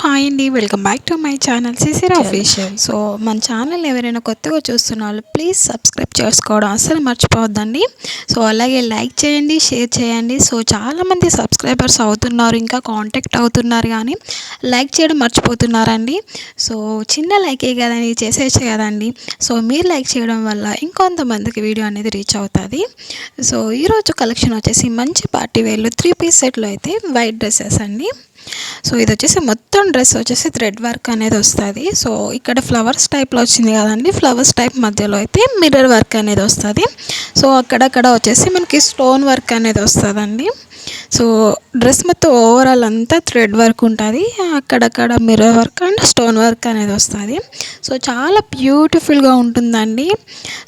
Hi అండి, welcome back to my channel Sisir official. So మన channel ఎవరైనా కొత్తగా చూస్తున్న వాళ్ళు ప్లీజ్ సబ్స్క్రైబ్ చేసుకోవడం అస్సలు మర్చిపోవద్దండి. సో అలాగే లైక్ చేయండి, షేర్ చేయండి. సో చాలామంది సబ్స్క్రైబర్స్ అవుతున్నారు, ఇంకా కాంటాక్ట్ అవుతున్నారు, కానీ లైక్ చేయడం మర్చిపోతున్నారండి. సో చిన్న లైకే కదండి, చేసేయచ్చు కదండి. సో మీరు లైక్ చేయడం వల్ల ఇంకొంతమందికి వీడియో అనేది రీచ్ అవుతుంది. సో ఈరోజు కలెక్షన్ వచ్చేసి మంచి పార్టీ వేర్లు 3 పీస్ సెట్లో అయితే వైట్ డ్రెస్సెస్ అండి. సో ఇది వచ్చేసి మొత్తం డ్రెస్ వచ్చేసి థ్రెడ్ వర్క్ అనేది వస్తుంది. సో ఇక్కడ ఫ్లవర్స్ టైప్లో వచ్చింది కదండి, ఫ్లవర్స్ టైప్ మధ్యలో అయితే మిర్రర్ వర్క్ అనేది వస్తుంది. సో అక్కడక్కడ వచ్చేసి మనకి స్టోన్ వర్క్ అనేది వస్తుందండి. సో డ్రెస్ మొత్తం ఓవరాల్ అంతా థ్రెడ్ వర్క్ ఉంటుంది, అక్కడక్కడ mirror work and stone work అనేది వస్తుంది. సో చాలా బ్యూటిఫుల్గా ఉంటుందండి.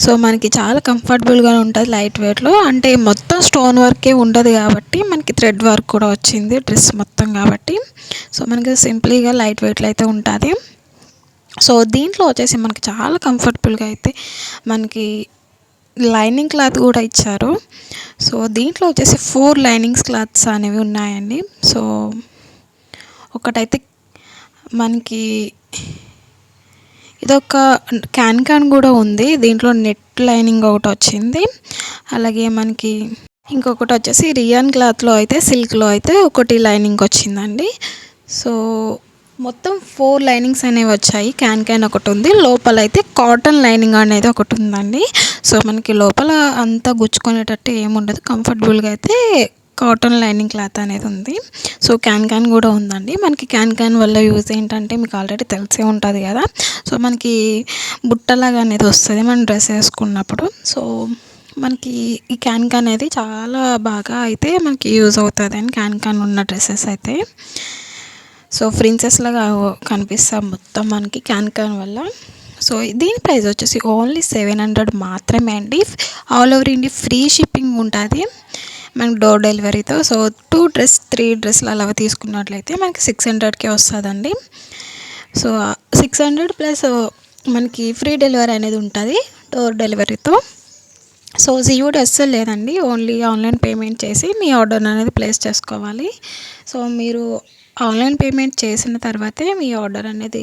సో మనకి చాలా కంఫర్టబుల్గా ఉంటుంది లైట్ వెయిట్లో, అంటే మొత్తం స్టోన్ వర్కే ఉండదు కాబట్టి మనకి థ్రెడ్ వర్క్ కూడా వచ్చింది డ్రెస్ మొత్తం కాబట్టి. సో మనకి సింపుల్గా లైట్ వెయిట్లో అయితే ఉంటుంది. సో దీంట్లో వచ్చేసి మనకి చాలా కంఫర్టబుల్గా అయితే మనకి లైనింగ్ క్లాత్ కూడా ఇచ్చారు. సో దీంట్లో వచ్చేసి 4 లైనింగ్స్ క్లాత్స్ అనేవి ఉన్నాయండి. సో ఒకటైతే మనకి ఇదొక క్యాన్ కూడా ఉంది, దీంట్లో నెట్ లైనింగ్ ఒకటి వచ్చింది. అలాగే మనకి ఇంకొకటి వచ్చేసి రియాన్ క్లాత్లో అయితే సిల్క్లో అయితే ఒకటి లైనింగ్ వచ్చిందండి. సో మొత్తం 4 లైనింగ్స్ అనేవి వచ్చాయి. క్యాన్ ఒకటి ఉంది, లోపల అయితే కాటన్ లైనింగ్ అనేది ఒకటి ఉందండి. సో మనకి లోపల అంతా గుచ్చుకునేటట్టు ఏముండదు, కంఫర్టబుల్గా అయితే కాటన్ లైనింగ్ క్లాత్ అనేది ఉంది. సో క్యాన్ కూడా ఉందండి. మనకి క్యాన్ వల్ల యూజ్ ఏంటంటే మీకు ఆల్రెడీ తెలిసే ఉంటుంది కదా. సో మనకి బుట్టలాగా అనేది వస్తుంది మనం డ్రెస్ వేసుకున్నప్పుడు. సో మనకి ఈ క్యాన్ అనేది చాలా బాగా అయితే మనకి యూజ్ అవుతుంది అని క్యాన్ ఉన్న డ్రెస్సెస్ అయితే. సో ప్రిన్సెస్ లాగా కనిపిస్తాం మొత్తం మనకి క్యాన్ వల్ల. సో దీని ప్రైస్ వచ్చేసి ఓన్లీ 700 మాత్రమే అండి. All over India free shipping ఉంటుంది మనకి డోర్ డెలివరీతో. సో 3 డ్రెస్లు అలా తీసుకున్నట్లయితే మనకి 600కే వస్తుందండి. సో 600 ప్లస్ మనకి ఫ్రీ డెలివరీ అనేది ఉంటుంది డోర్ డెలివరీతో. సో సిఓడి అస్సలు లేదండి, ఓన్లీ ఆన్లైన్ పేమెంట్ చేసి మీ ఆర్డర్ అనేది ప్లేస్ చేసుకోవాలి. సో మీరు ఆన్లైన్ పేమెంట్ చేసిన తర్వాతే మీ ఆర్డర్ అనేది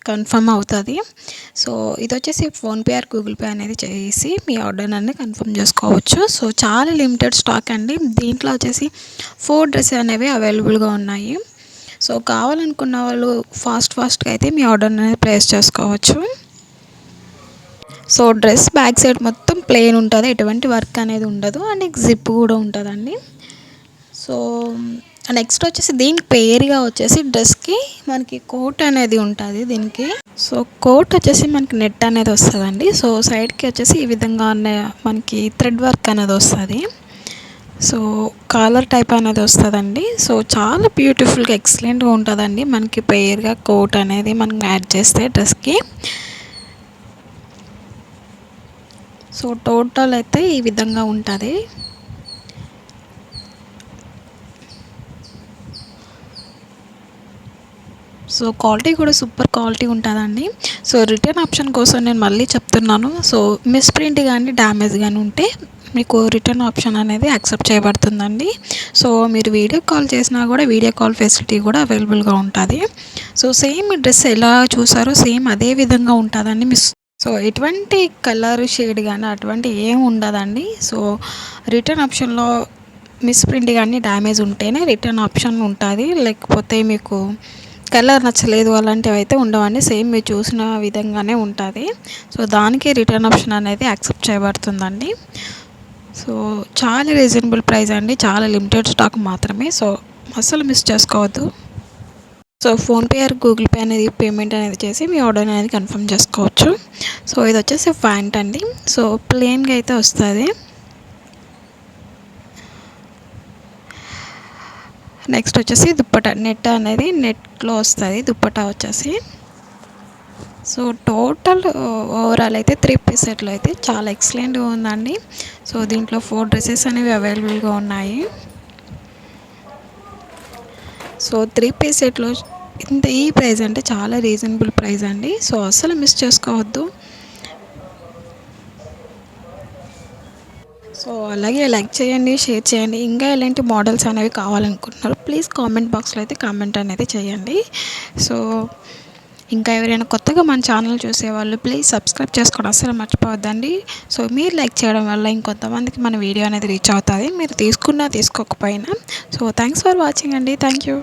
కన్ఫర్మ్ అవుతుంది. సో ఇది వచ్చేసి ఫోన్పే ఆర్ గూగుల్ పే అనేది చేసి మీ ఆర్డర్ అనేది కన్ఫర్మ్ చేసుకోవచ్చు. సో చాలా లిమిటెడ్ స్టాక్ అండి. దీంట్లో వచ్చేసి 4 డ్రెస్సెస్ అనేవి అవైలబుల్గా ఉన్నాయి. సో కావాలనుకున్న వాళ్ళు ఫాస్ట్గా అయితే మీ ఆర్డర్ అనేది ప్లేస్ చేసుకోవచ్చు. సో డ్రెస్ బ్యాక్ సైడ్ మొత్తం ప్లెయిన్ ఉంటుంది, ఎటువంటి వర్క్ అనేది ఉండదు, అండ్ జిప్ కూడా ఉంటుందండి. సో నెక్స్ట్ వచ్చేసి దీనికి పేరుగా వచ్చేసి డ్రెస్కి మనకి కోట్ అనేది ఉంటుంది దీనికి. సో కోట్ వచ్చేసి మనకి నెట్ అనేది వస్తుందండి. సో సైడ్కి వచ్చేసి ఈ విధంగా మనకి థ్రెడ్ వర్క్ అనేది వస్తుంది. సో కాలర్ టైప్ అనేది వస్తుందండి. సో చాలా బ్యూటిఫుల్గా ఎక్సలెంట్గా ఉంటుందండి మనకి పేరుగా కోట్ అనేది మనం యాడ్ చేస్తే డ్రెస్కి. సో టోటల్ అయితే ఈ విధంగా ఉంటుంది. సో క్వాలిటీ కూడా సూపర్ క్వాలిటీ ఉంటుందండి. సో రిటర్న్ ఆప్షన్ కోసం నేను మళ్ళీ చెప్తున్నాను. సో మిస్ప్రింట్ కానీ డ్యామేజ్ కానీ ఉంటే మీకు రిటర్న్ ఆప్షన్ అనేది యాక్సెప్ట్ చేయబడుతుందండి. సో మీరు వీడియో కాల్ చేసినా కూడా వీడియో కాల్ ఫెసిలిటీ కూడా అవైలబుల్గా ఉంటుంది. సో సేమ్ డ్రెస్ ఎలా చూసారో సేమ్ అదే విధంగా ఉంటుందండి. సో ఎటువంటి కలర్ షేడ్ కానీ అటువంటి ఏం ఉండదండి. సో రిటర్న్ ఆప్షన్లో మిస్ప్రింట్ కానీ డ్యామేజ్ ఉంటేనే రిటర్న్ ఆప్షన్ ఉంటుంది, లేకపోతే మీకు కలర్ నచ్చలేదు అలాంటివి అయితే ఉండవండి. సేమ్ మీరు చూసిన విధంగానే ఉంటుంది. సో దానికి రిటర్న్ ఆప్షన్ అనేది యాక్సెప్ట్ చేయబడుతుందండి. సో చాలా రీజనబుల్ ప్రైస్ అండి, చాలా లిమిటెడ్ స్టాక్ మాత్రమే. సో అస్సలు మిస్ చేసుకోవద్దు. So PhonePe are Google pay అనేది పేమెంట్ అనేది చేసి మీ ఆర్డర్ అనేది కన్ఫర్మ్ చేసుకోవచ్చు. సో ఇది వచ్చేసి ప్యాంట్ అండి. సో ప్లెయిన్గా అయితే వస్తుంది. నెక్స్ట్ వచ్చేసి దుప్పటా, నెట్ అనేది నెట్లో వస్తుంది దుప్పటా వచ్చేసి. సో టోటల్ ఓవరాల్ అయితే 3 పీస్ సెట్లో అయితే చాలా ఎక్సలెంట్గా ఉందండి. సో దీంట్లో 4 డ్రెస్సెస్ అనేవి అవైలబుల్గా ఉన్నాయి. సో 3 పీస్ సెట్లో ఈ ప్రైస్ అంటే చాలా రీజనబుల్ ప్రైస్ అండి. సో అస్సలు మిస్ చేసుకోవద్దు. సో అలాగే లైక్ చేయండి, షేర్ చేయండి. ఇంకా ఎలాంటి మోడల్స్ అనేవి కావాలనుకుంటున్నారు ప్లీజ్ కామెంట్ బాక్స్లో అయితే కామెంట్ అనేది చేయండి. సో ఇంకా ఎవరైనా కొత్తగా మన ఛానల్ చూసేవాళ్ళు ప్లీజ్ సబ్స్క్రైబ్ చేసుకోవడం అసలు మర్చిపోవద్దండి. సో మీరు లైక్ చేయడం వల్ల ఇంకొంతమందికి మన వీడియో అనేది రీచ్ అవుతుంది, మీరు తీసుకున్నా తీసుకోకపోయినా. సో థ్యాంక్స్ ఫర్ వాచింగ్ అండి. Thank you.